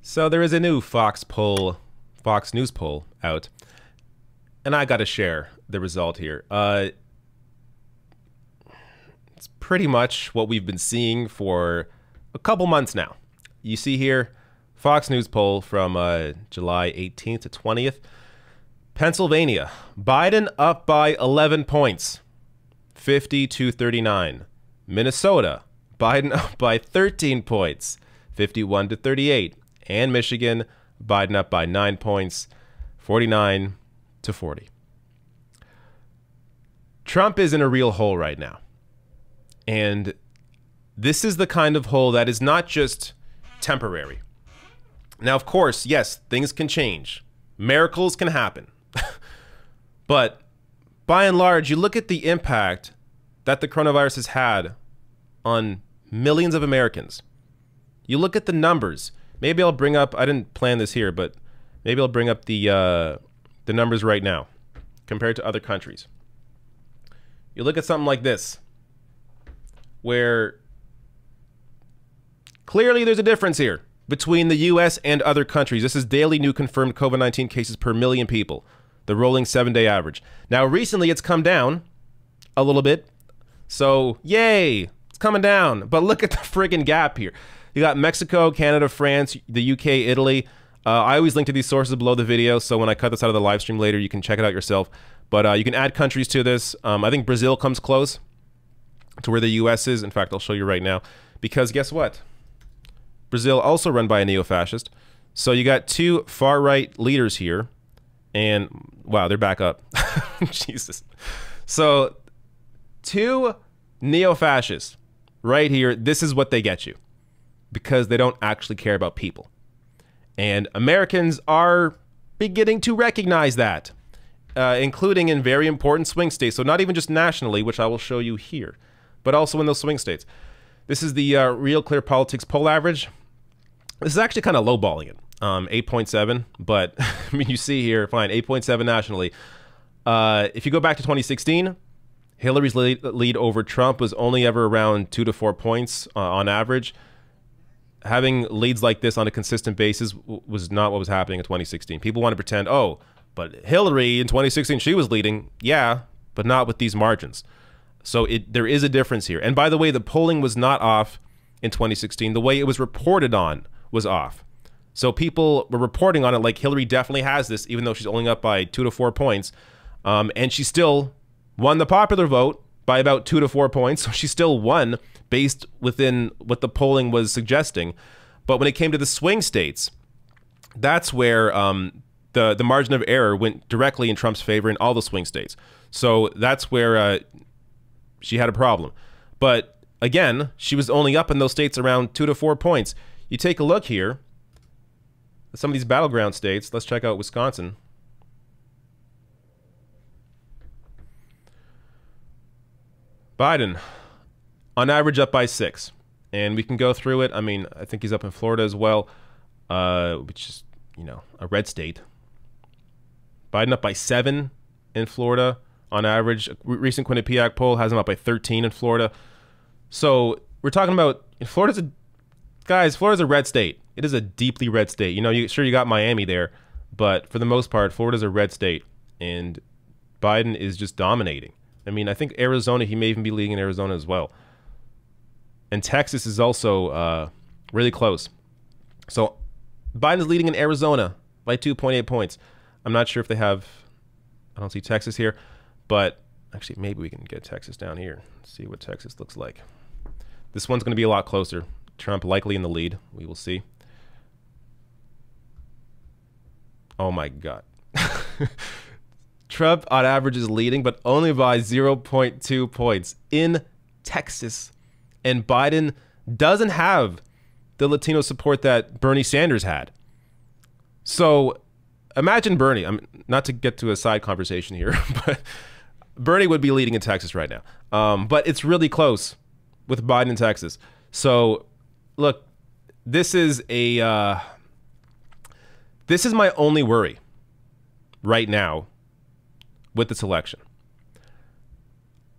So there is a new Fox News poll out, and I got to share the result here. It's pretty much what we've been seeing for a couple months now. You see here, Fox News poll from July 18th to 20th. Pennsylvania, Biden up by 11 points, 50-39. Minnesota, Biden up by 13 points, 51-38. And Michigan, Biden up by 9 points, 49-40. Trump is in a real hole right now. And this is the kind of hole that is not just temporary. Now, of course, yes, things can change. Miracles can happen. But by and large, you look at the impact that the coronavirus has had on millions of Americans. You look at the numbers. Maybe I'll bring up, I didn't plan this here, but maybe I'll bring up the numbers right now compared to other countries. You look at something like this, where clearly there's a difference here between the US and other countries. This is daily new confirmed COVID-19 cases per million people, the rolling 7-day average. Now, recently it's come down a little bit. So, yay, it's coming down. But look at the friggin' gap here. You got Mexico, Canada, France, the UK, Italy. I always link to these sources below the video, so when I cut this out of the live stream later, you can check it out yourself. But you can add countries to this. I think Brazil comes close to where the US is. In fact, I'll show you right now. Because guess what? Brazil also run by a neo-fascist. So you got two far-right leaders here. And, wow, they're back up. Jesus. So, two neo-fascists right here. This is what they get you. Because they don't actually care about people. And Americans are beginning to recognize that. Including in very important swing states. So not even just nationally, which I will show you here. But also in those swing states. This is the Real Clear Politics poll average. This is actually kind of lowballing it. 8.7. But, I mean, you see here, fine, 8.7 nationally. If you go back to 2016... Hillary's lead over Trump was only ever around 2 to 4 points on average. Having leads like this on a consistent basis was not what was happening in 2016. People want to pretend, oh, but Hillary in 2016, she was leading. Yeah, but not with these margins. So there is a difference here. And by the way, the polling was not off in 2016. The way it was reported on was off. So people were reporting on it like Hillary definitely has this, even though she's only up by 2 to 4 points. And she still won the popular vote by about 2 to 4 points. So she still won based within what the polling was suggesting. But when it came to the swing states, that's where the margin of error went directly in Trump's favor in all the swing states. So that's where she had a problem. But again, she was only up in those states around 2 to 4 points. You take a look here at some of these battleground states. Let's check out Wisconsin. Biden, on average, up by 6. And we can go through it. I mean, I think he's up in Florida as well, which is, you know, a red state. Biden up by 7 in Florida on average. A recent Quinnipiac poll has him up by 13 in Florida. So we're talking about, Florida's a red state. It is a deeply red state. You know, sure, you got Miami there, but for the most part, Florida's a red state. And Biden is just dominating. I mean, I think Arizona, he may even be leading in Arizona as well. And Texas is also really close. So Biden is leading in Arizona by 2.8 points. I'm not sure if they have, I don't see Texas here, but actually maybe we can get Texas down here. See what Texas looks like. This one's going to be a lot closer. Trump likely in the lead. We will see. Oh my God. Trump on average is leading, but only by 0.2 points in Texas. And Biden doesn't have the Latino support that Bernie Sanders had. So imagine Bernie. I'm not to get to a side conversation here, but Bernie would be leading in Texas right now. But it's really close with Biden in Texas. So look, this is my only worry right now with this election.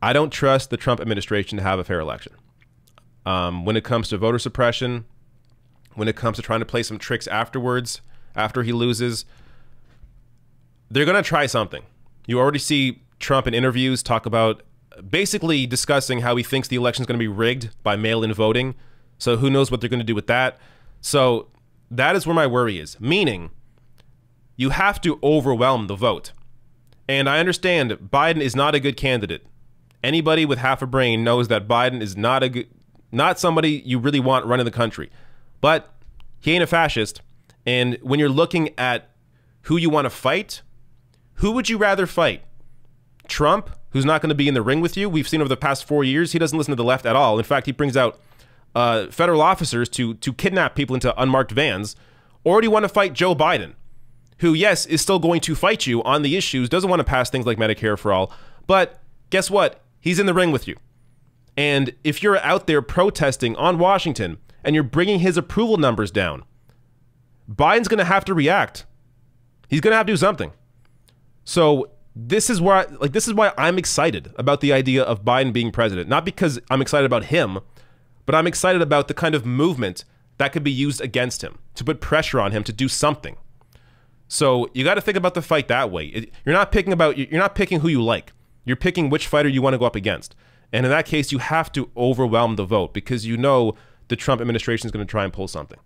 I don't trust the Trump administration to have a fair election. When it comes to voter suppression, when it comes to trying to play some tricks afterwards, after he loses. They're going to try something. You already see Trump in interviews talk about basically discussing how he thinks the election is going to be rigged by mail-in voting. So who knows what they're going to do with that. So that is where my worry is, meaning you have to overwhelm the vote. And I understand Biden is not a good candidate. Anybody with half a brain knows that Biden is not somebody you really want running the country. But he ain't a fascist. And when you're looking at who you want to fight, who would you rather fight? Trump, who's not going to be in the ring with you. We've seen over the past 4 years, he doesn't listen to the left at all. In fact, he brings out federal officers to kidnap people into unmarked vans. Or do you want to fight Joe Biden, who, yes, is still going to fight you on the issues, doesn't want to pass things like Medicare for all, but guess what? He's in the ring with you. And if you're out there protesting on Washington and you're bringing his approval numbers down, Biden's going to have to react. He's going to have to do something. So this is why I'm excited about the idea of Biden being president. Not because I'm excited about him, but I'm excited about the kind of movement that could be used against him to put pressure on him to do something. So you got to think about the fight that way. You're not picking who you like. You're picking which fighter you want to go up against. And in that case, you have to overwhelm the vote because you know the Trump administration is going to try and pull something.